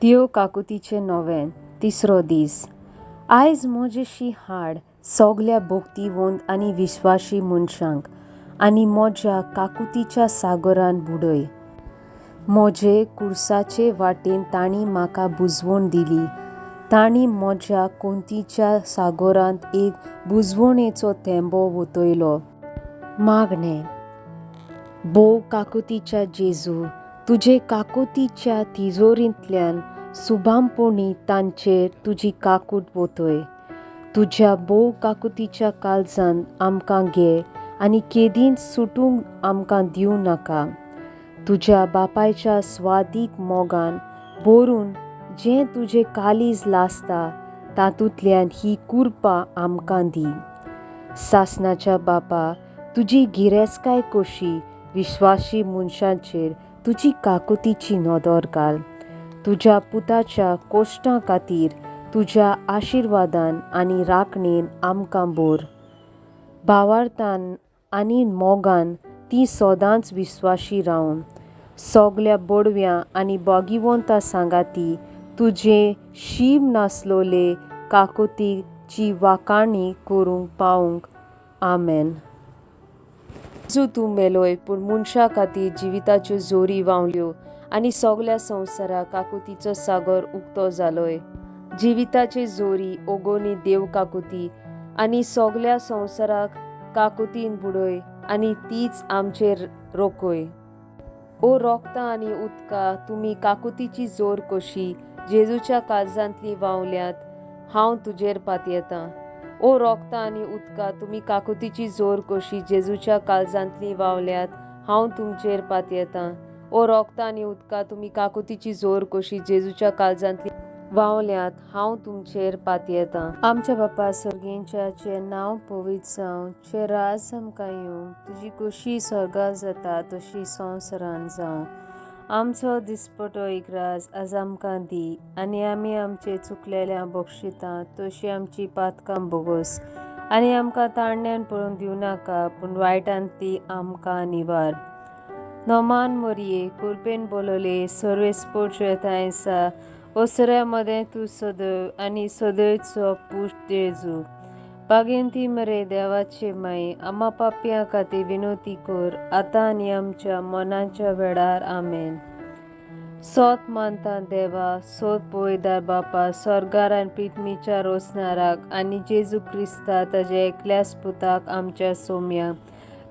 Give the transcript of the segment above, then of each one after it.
त्यो काकुतीचे नोवें तिसरो दीस. आयज म्हजेशी हाड सगल्या भोगतीवंत आनी विश्वासी मनशांक आनी म्हज्या काकुतीच्या सागरान बुडय. म्हजे कुर्साचे वाटेन तांणी म्हाका बुजवण दिली. तांणी म्हज्या कोंतीच्या सागरांत एक बुजवणेचो थेंबो वतयलो. मागणें. भोव काकुतीच्या जेजू, तुजे काकुतीच्या तिजोरींतल्यान सुभामपणी तांचेर तुजी काकूट वतय. तुज्या भोव काकुतीच्या काळजांत आमकां घे आनी केदींच सुटूंक आमकां दिवं नाका. तुज्या बापायच्या स्वादीक मोगान भरून जें तुजें कालीज लासता तातूंतल्यान ही कुरपां आमकां दी. सासणाच्या बापा, तुजी गिरेस्तकाय कशी विश्वासी मनशांचेर तुजी काकुतीची नदर घाल. तुज्या पुताच्या कोश्टां खातीर तुज्या आशिर्वादान आनी राखणेन आमकां भर. भावार्थान आनी मोगान ती सदांच विश्वासी रावूं. सगल्या बडव्यां आनी बोगिवंतां सांगाती तुजे शीम नासलोले काकुतीची वाखाणणी करूंक पावूंक. आमेन. जेजू, तूं मेलोय पूण मनशां खातीर जिविताच्यो जोरी व्हांवल्यो आनी सगल्या संवसाराक काकुतीचो सागर उक्तो जालोय. जिविताचे जोरी ओगोनी देव काकुती आनी सगल्या संवसाराक काकुतीन बुडय आनी तीच आमचेर रोखय. ओ रोगतां आनी उदकां, तुमी काकुतीची जोर कशी जेजूच्या काळजांतली व्हांवल्यात, हांव तुजेर पातयेतां. ओ रोगतां आनी उदकां, तुमी काकुतीची जोर कशी जेजूच्या काळजांतली व्हांवल्यात, हांव तुमचेर पातयेतां. ओ रोगतां आनी उदकां, तुमी काकुतीची जोर कशी जेजूच्या काळजांतली व्हांवल्यात, हांव तुमचेर पातयेतां. आमच्या बापा सर्गेंच्याचें नांव पवित्र जावं. चे राज आमकां येवं. तुजी कुशी स्वर्गांत जाता तशी संवसारांत जावं. आमचो दिसपटो एकराज आज आमकां दी आनी आमी आमचे चुकलेल्यांक बक्षिता तशी आमची पातकां बोगोस. आनी आमकां ताळण्यान पडूंक दिवं नाका पूण वायटांतली आमकां निवार. नोमान मोरये, कुरपेन बोलोले, सर्वेस्पोर्च येतायसा, ओसऱ्या मदें तूं सदैव आनी सदैवचो पुश्ट जेजू. पागेंती मरे देवाचे माई, आम्हा पापियां खातीर विनोती कर, आतां आनी आमच्या मनाच्या वेळार. आमेन. सोत मानता देवा, सोत पळयदार बापा, स्वर्गार आनी पृथ्वीच्या रोसणाराक आनी जेजू क्रिस्ता ताच्या एकल्याच पुताक आमच्या सोम्या.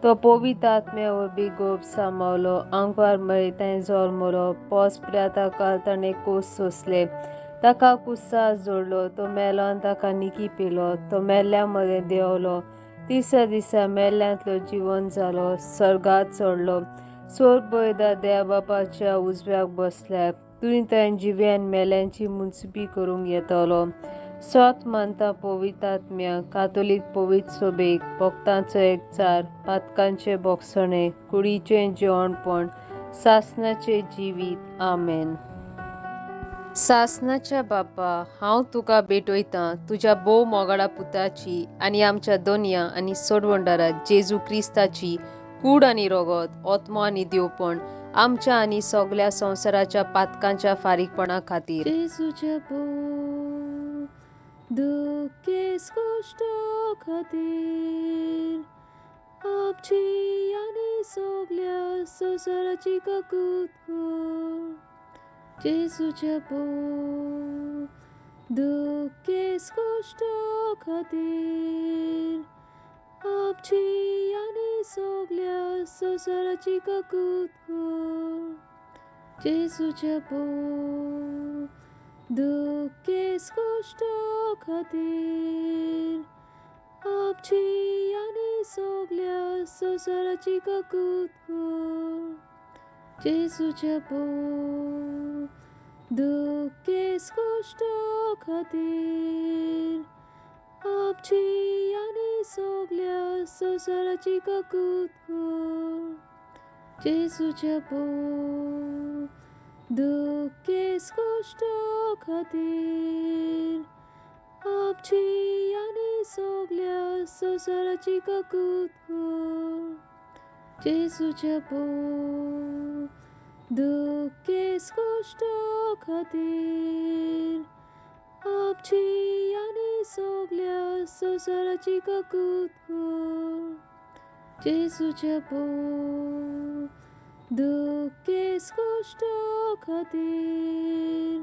तो पवित्र आत्म्या वरवीं गोप सांबाळलो, आंकवार मरे ताणें जल्मलो, पोस पिलाता काल ताणें कोस सोंसले, ताका कुस्सार जोडलो, तो मेलो आनी ताका निकी पेलो, तो मेल्ल्या मदें देंवलो, तिसऱ्या दिसा मेल्ल्यांतलो जिवंत जालो, स्वर्गांत चडलो, स्वर्ग पळयदार देवा बापाच्या उजव्याक बसल्यार, थंय ताणें जिव्यांत मेल्ल्यांची मुनसिपी करूंक येतलो. सोत मानता पवित्र आत्म्या, कातोलीक पवित्र सोबेक, भक्तांचो एकचार, पातकांचे बोगसणे, कुडीचें जेवणपण, सासणाचें जिवीत. आमेन. सासणाच्या बापा, हांव तुका भेटयतां तुज्या भोव मोगाळा पुताची आनी आमच्या दोनया आनी सोडवणदाराक जेजू क्रिस्ताची कूड आनी रगत, ओतमो आनी दिवपण आमच्या आनी सगल्या संवसाराच्या पातकांच्या फारीकपणा खातीर. जेजूच्या भोव दुखेस कश्टा खातीर आपची आनी सगल्या संवसाराची काकूट कर. जेजूच्या भोव दुखेस कश्टा खातीर आपची आनी सगल्या संवसाराची काकूट कर. जेजूच्या भोव दुखेस कश्टा खातीर आपची आनी सगल्या संवसाराची काकूट कर. जेजूच्या भोव दुखेस कश्टा खातीर आपची आनी सगल्या संवसाराची काकूट कर. जेजूच्या भोव दुखेस कश्टा खातीर आपची आनी सगल्या संवसाराची काकूट कर. जेजूच्या भोव दुःखेस कष्ट खातीर आपची आनी सगल्या संवसाराची काकूत कर. जेजूचे बोव दुःखेस कष्ट खातीर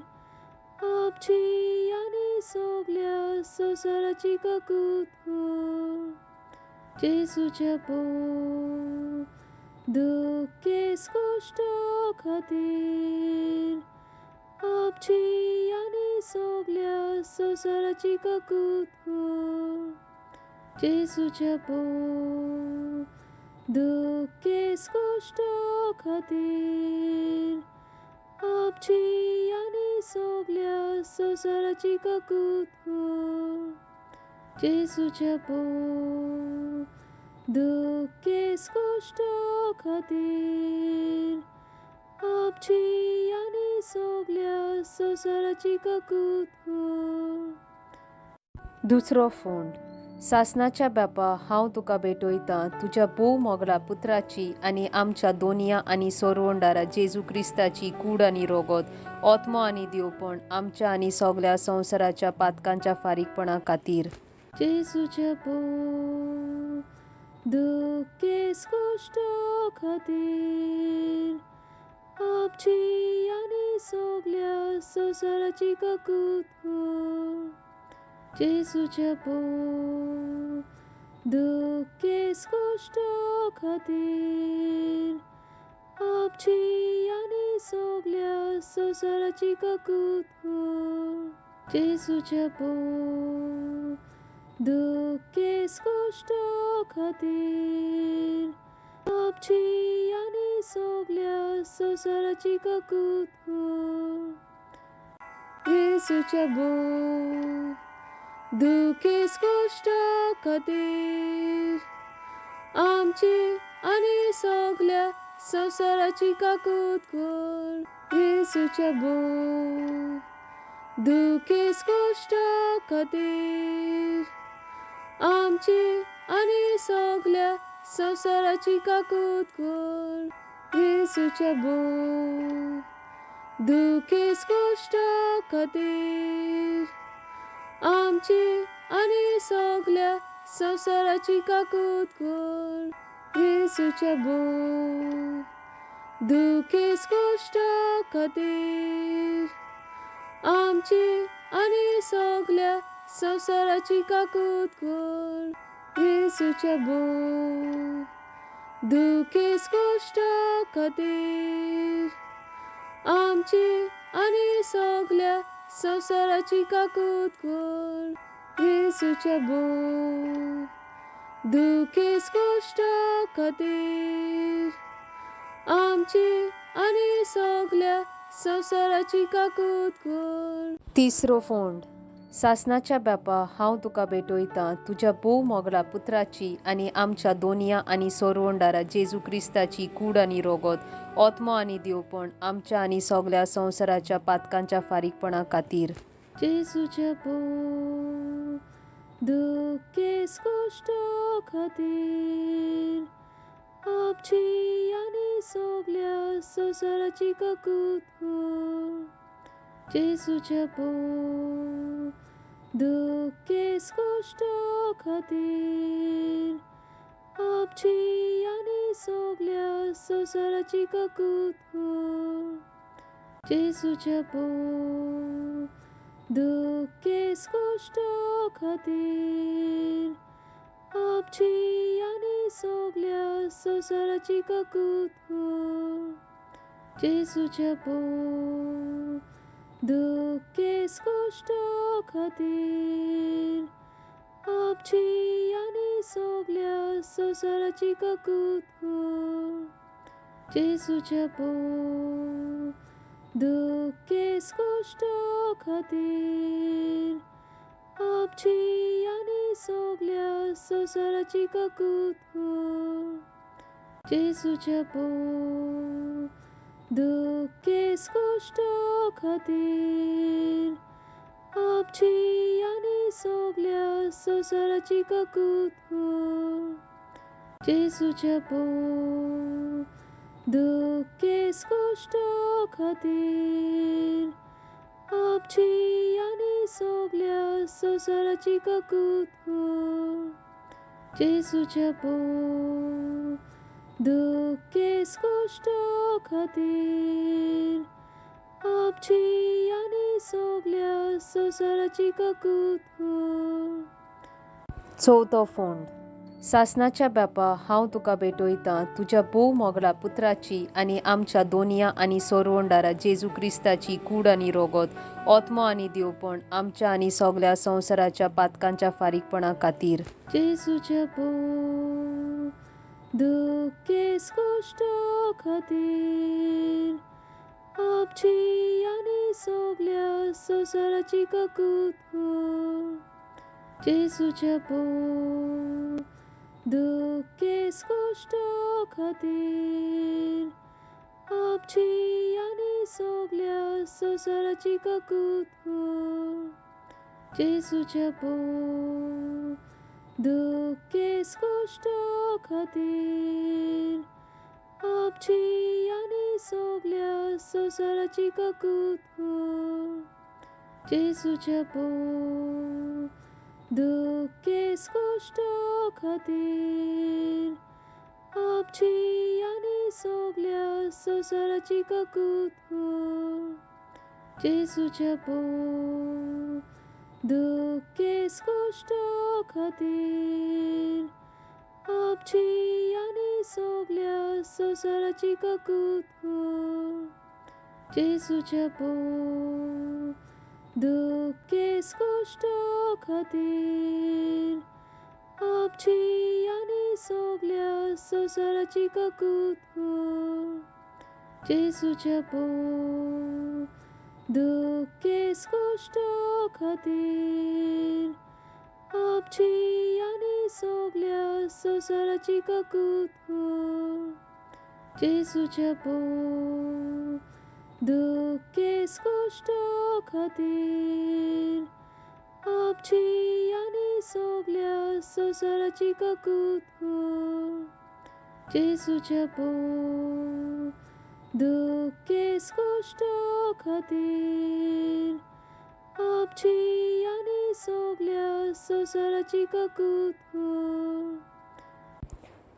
आपची आनी सगल्या संवसाराची काकूत कर. जेजूचे बोव दुःखेस कष्ट खातीर आपची आनी सगल्या संवसाराची काकूत कर. जेजूचे बोव दुःखेस कष्ट खातीर आपची आनी सगल्या संवसाराची काकूत कर. जेजूचे बोव दुःखेस कष्ट खातीर आपची आनी सगल्या संवसाराची काकूत कर. दुसरो फोंड. सासणाच्या बापा, हांव तुका भेटयतां तुज्या बोव मोगला पुत्राची आनी आमच्या दोनया आनी सोरवंडारा जेजू क्रिस्ताची कूड आनी रोगत ओत्मो आनी दिवपण आमच्या आनी सगल्या संवसाराच्या पातकांच्या फारीकपणा खातीर. जेजूचे बोव दुःखेस कष्ट खातीर आपची आनी सगल्या संवसाराची काकूत कर. जेजूचे बोव दुःखेस कष्ट खातीर आपची आनी सगल्या संवसाराची काकूत कर. जेजूचे बोव दुःखेस कष्ट खातीर आपची आनी सगल्या संवसाराची काकूत कर. जेजूचे बोव दुःखेस कष्ट खातीर आमची आनी सगल्या संवसाराची काकूत कर. जेजूचे बोव दुःखेस कष्ट खातीर आमची आनी सगल्या संवसाराची काकूत कर. जेजूचे बोव दुःखेस कष्ट खातीर आमची आनी सगल्या संवसाराची काकूत कर. जेजूचे बोव दुःखेस कष्ट खातीर आमची आनी सगल्या संवसाराची काकूत कर. जेजूचे बोव दुःखेस कष्ट खातीर आमची आनी सगल्या संवसाराची काकूत कर. जेजूचे बोव दुःखेस कष्ट खातीर आमची आनी सगल्या संवसाराची काकूत कर. तिसरो फोंड. सासणाच्या बापा, हांव तुका भेटयतां तुज्या बोव मोगला पुत्राची आनी आमच्या दोनया आनी सोरवंडारा जेजू क्रिस्ताची कूड आनी रोगत ओत्मो आनी दिवपण आमच्या आनी सगल्या संवसाराच्या पातकांच्या फारीकपणा खातीर. जेजूचे बोव दुःखेस कष्ट खातीर आपची आनी सगल्या संवसाराची काकूत कर. जेजूचे बोव दुःखेस कष्ट खातीर आपची आनी सगल्या संवसाराची काकूत कर. जेजूचे बोव दुःखेस कष्ट खातीर आपची आनी सगल्या संवसाराची काकूत कर. जेजूचे बोव दुःखेस कष्ट खातीर आपची आनी सगल्या संवसाराची काकूत कर. जेजूचे बोव दुःखेस कष्ट खातीर आपची आनी सगल्या संवसाराची काकूत कर. जेजूचे बोव दुःखेस कष्ट खातीर आपची आनी सगल्या संवसाराची काकूत कर. जेजूचे बोव दुःखेस कष्ट खातीर आपची आनी सगळ्या संवसाराची काकूत म्हूण जेजूचे पोव दुःखेस कष्ट खातीर आपची आनी सगळ्या संवसाराची काकूत म्हूण. चवथो फोंड. सासणाच्या बापा, हांव तुका भेटयतां तुज्या भोव मोगला पुत्राची आनी आमच्या दोनया आनी सोरवंडारा जेजू क्रिस्ताची कूड आनी रोगत, ओत्मो आनी दिवपण आमच्या आनी सगळ्या संवसाराच्या पातकांच्या फारीकपणा खातीर. जेजूचे पोव दुःखेस कष्ट खातीर आपची आनी सगळ्या संवसाराची काकूत म्हूण जेजूचे पोव दुःखेस कष्ट खातीर आपची आनी सगळ्या संवसाराची काकूत म्हूण जेजूचे पोव दुःखेस कष्ट खातीर आपची आनी सगळ्या संवसाराची काकूत म्हूण जेजूचे पोव दुःखेस कष्ट खातीर आपची आनी सगळ्या संवसाराची काकूत म्हूण जेजूचे पोव दुःखेस कष्ट खातीर आपची आनी सगळ्या संवसाराची काकूत म्हूण जेजूचे पोव दुःखेस कष्ट खातीर आपची आनी सगळ्या संवसाराची काकूत म्हूण जेजूचे पोव दुःखेस कष्ट खातीर आपची आनी सगळ्या संवसाराची काकूत म्हूण जेजूचे पोव दुःखेस कष्ट खातीर आपची आनी सगळ्या संवसाराची काकूत म्हूण जेजूचे पोव दुःखेस कष्ट खातीर आपची आनी सगळ्या संवसाराची काकूत म्हूण.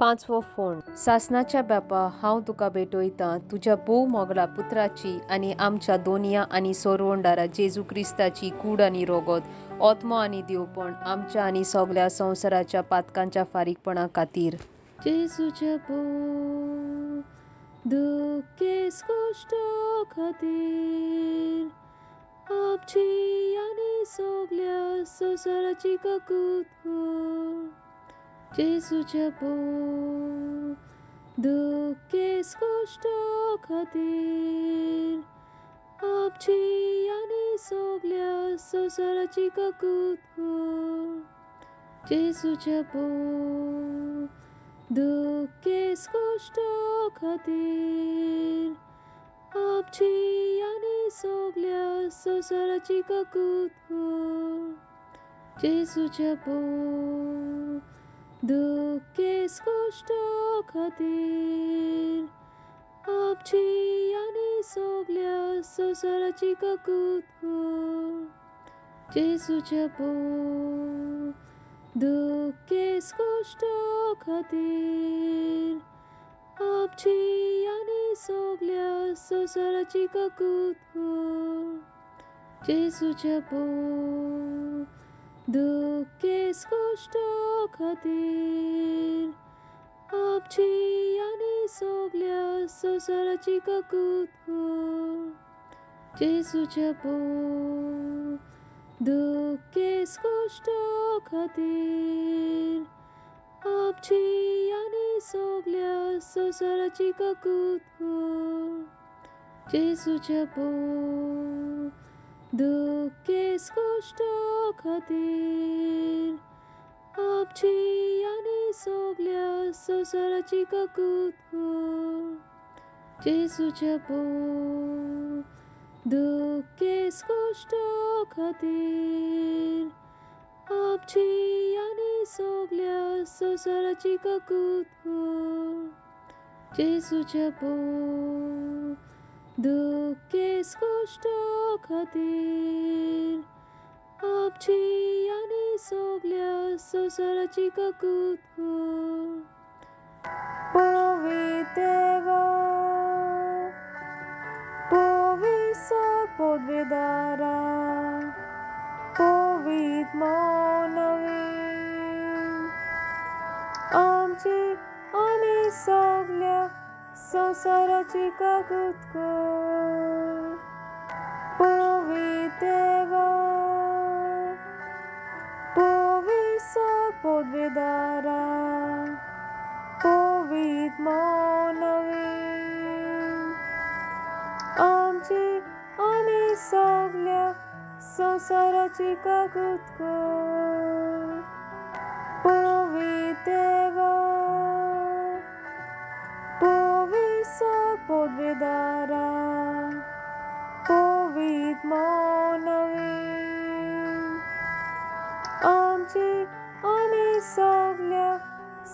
पांचवो फोंड. सासणाच्या बापा, हांव तुका भेटयतां तुज्या भोव मोगला पुत्राची आनी आमच्या दोनया आनी सोरवंडारा जेजू क्रिस्ताची कूड आनी रोगत, ओत्मो आनी दिवपण आमच्या आनी सगळ्या संवसाराच्या पातकांच्या फारीकपणा खातीर. जेजूचे पोव दुःखेस कष्ट खातीर आपची आनी सगळ्या संवसाराची काकूत म्हूण जेजूचे पोव दुःखेस कष्ट खातीर आपची आनी सगळ्या संवसाराची काकूत म्हूण जेजूचे पोव दुःखेस कष्ट खातीर आपची आनी सगळ्या संवसाराची काकूत म्हूण जेजूचे पोव दुःखेस कष्ट खातीर आपची आनी सगळ्या संवसाराची काकूत म्हूण जेजूचे पोव दुःखेस कष्ट खातीर आपची आनी सगळ्या संवसाराची काकूत म्हूण जेजूचे पोव दुःखेस कष्ट खातीर आपची आनी सगळ्या संवसाराची काकूत म्हूण जेजूचे पोव दुःखेस कष्ट खातीर आपची आनी सगळ्या संवसाराची काकूत म्हूण जेजूचे पोव दुःखेस कष्ट खातीर आपची आनी सगळ्या संवसाराची काकूत म्हूण जेजूचे पोव दुःखेस कष्ट खातीर आपची आनी सगळ्या संवसाराची काकूत म्हूण जेजूच्या दुःखेस कष्ट खातीर आपची आनी सगल्या संवसाराची काकूत कर. पवित्र देवा, पवित्र पदवेदारा, पवित्र मानवी, आमची आनी सगल्या संवसाराची काकूत कर. पवित्र देवा, पवित्र पदवेदारा, पवित्र मानवी, आमची आनी सगल्या संवसाराची काकूत कर. पवित्र देवा, पवित्र पदवेदारा, पवित्र मानवी, आमची आनी सगल्या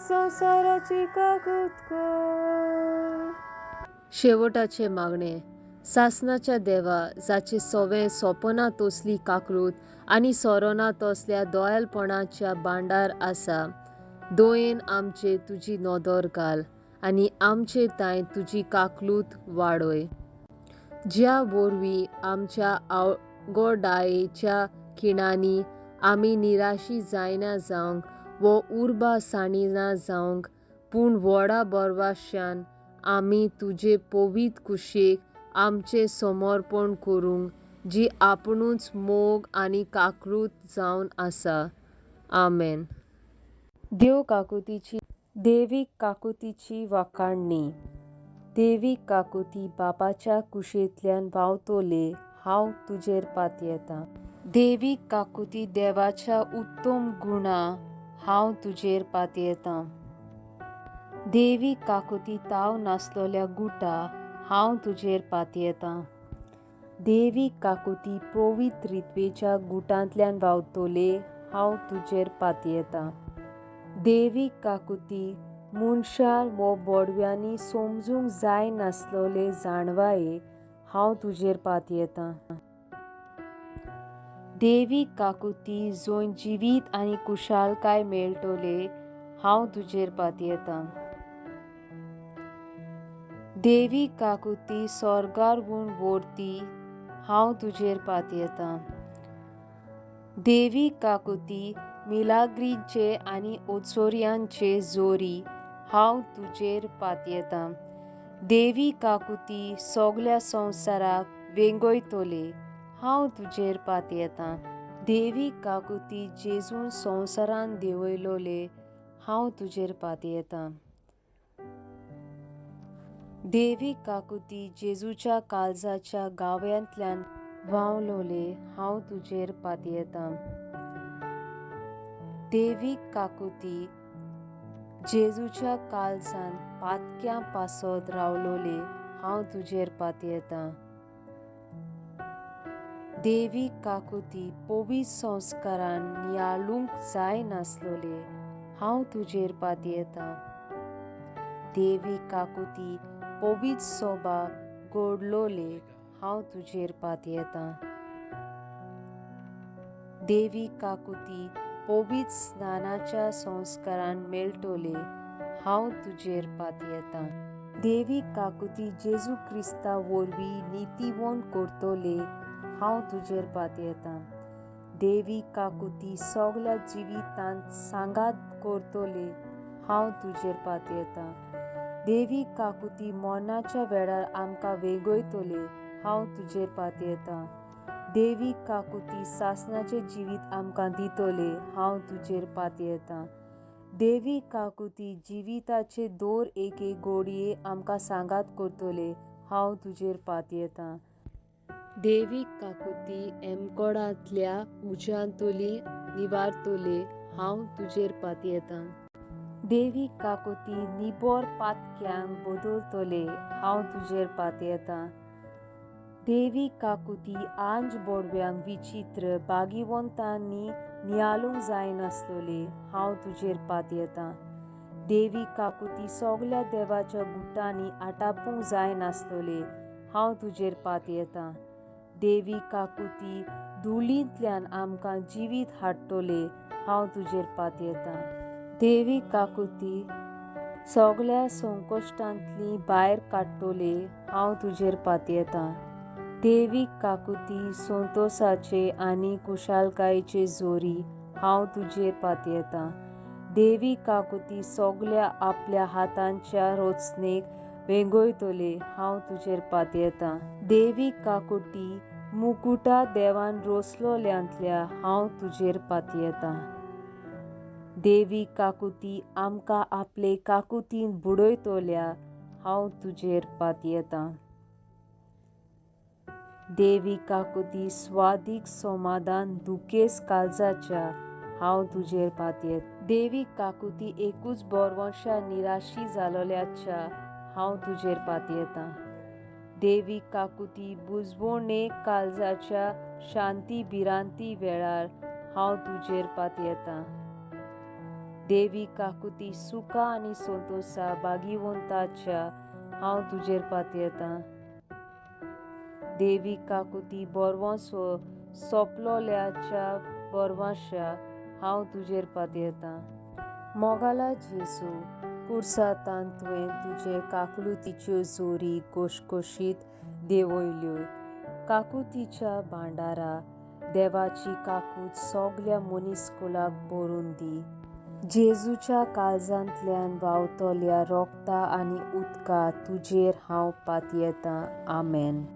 संवसाराची काकूत कर. शेवटाचे मागणे. सासनाच्या देवा, जाचे सवे सोपना तसली काकरूत आनी सोरोना तसल्या दोयलपणाच्या भांडार आसा, दोयेन आमचे तुजी नदर घाल आनी आमचे ताय तुजी काकलूत वाडोय. ज्या वरवीं आमच्या आवगोडायेच्या खिणांनी आमी निराशी जायना जावंक वो उर्बा साणिना जावंक, पूण व्हडा बरवाश्यान आमी तुजे पवित्र कुशेक आमचे समर्पण करूंक, जी आपुणूच मोग आनी काकरूत जावन आसा. आमेन. देवीक काकुतीची वाखाणणी. देवीक काकुती बापाच्या कुशेंतल्यान व्हांवतले, हांव तुजेर पातयेतां. देवीक काकुती देवाच्या उत्तम गुणा, हांव तुजेर पातयेतां. देवीक काकुती ताव नासलोल्या गुटा, हांव तुजेर पातयेतां. देवीक काकुती पवित्र रित्वेच्या गुटांतल्यान व्हांवतले, हांव तुजेर पातयेतां. देवीक काकुती मनशां वो बोडव्यांनी समजूंक जाय नासलोले जाणवाये, हांव तुजेर पातयेतां. देवीक काकुती जंय जिवीत आनी कुशालकाय मेळटले, हांव तुजेर पातयेतां. देवीक काकुती स्वर्गार म्हूण व्हरती, हांव तुजेर पातयेतां. देवीक काकुती मिलाग्रींचे आनी ओचोऱ्यांचे जोरी, हांव तुजेर पातयेतां. देवीक काकुती सगल्या संवसाराक वेंगयतले, हांव तुजेर पातयेतां. देवीक काकुती जेजून संवसारान देंवयलोले, हांव तुजेर पातयेतां. देवीक काकुती जेजूच्या काळजाच्या गाव्यांतल्यान व्हांवलोले, हांव तुजेर पातयेतां. देवीक काकुती जेजूच्या काळजान पातक्यां पासत रावलोले, हांव तुजेर पातयेतां. देवीक काकुती पवित्र संस्कारान नियाळूंक जाय नासलोले, हांव तुजेर पातयेतां. देवीक काकुती पवित्र सोबा घडलोले, हांव तुजेर पातयेतां. देवीक काकुती पवित्र स्नानाच्या संस्कारान मेळटले, हांव तुजेर पातयेतां. देवीक काकुती जेजू क्रिस्ता वरवीं नितीवंत करतले, हांव तुजेर पातयेतां. देवीक काकुती सगल्या जिवितांत सांगात करतले, हांव तुजेर पातयेतां. देवीक काकुती मरणाच्या वेळार आमकां वेगयतले, हांव तुजेर पातयेतां. देवीक काकुती सासणाचें जिवीत आमकां दितले, हांव तुजेर पातयेतां. देवीक काकुती जिविताचे दर एके घडये आमकां सांगात करतले, हांव तुजेर पातयेतां. देवीक काकुती एमकोडांतल्या उज्यांतली निवारतले, हांव तुजेर पातयेतां. देवीक काकुती निबोर पातक्यांक बदलतले, हांव तुजेर पातयेतां. देवीक काकुती आंज बोडव्यांक विचित्र बागीवंतांनी नियाळूंक जाय नासलोले, हांव तुजेर पातयेतां. देवी काकुती सगल्या देवाच्या गुटांनी आटापूंक जाय नासलोले हांव तुजेर पात येतां. देवी काकुती धुळींतल्यान आमकां जिवीत हाडटोले हांव तुजेर पात येतां. देवी काकुती सगल्या संकश्टांतली भायर काडटोले हांव तुजेर पात येतां. देवी काकुती संतोसाचे आनी कुशालकायेचे जोरी हांव तुजेर पात येतां. देवी काकुती सगल्या आपल्या हातांच्या रोचणेक वेंगयतोले हांव तुजेर पात येतां. देवी काकुटी मुकुटा देवान रोसलोल्यांतल्या हांव तुजेर पात येतां. देवी काकुती आमकां आपले काकुतीन बुडयतोल्या हांव तुजेर पात येतां. देवी काकुती स्वादीक समाधान दुखेस काळजाच्या हांव तुजेर पात येतां. देवी काकुती एकूच बोरवंशा निराशी जालोल्याच्या हांव तुजेर पात येतां. देवी काकुती बुजबुणेक काळजाच्या शांती भिरांती वेळार हांव तुजेर पात येतां. देवी काकुती सुखा आनी संतोसा भागिवंताच्या हांव तुजेर पात येतां. देवी काकुती बोरवंसो सोंपलोल्याच्या बोरवंशा हांव तुजेर पात येतां. मोगाला जेजू कुर्सातान तुवें तुजे काकुतीच्यो जोरी कोशकोशीत देंवयल्यो. काकुतीच्या भांडारा देवाची काकूट सगल्या मनीसकुलाक भरून दी. जेजूच्या काळजांतल्यान व्हांवतोल्या रोगता आनी उदका तुजेर हांव पात येतां. आमेन.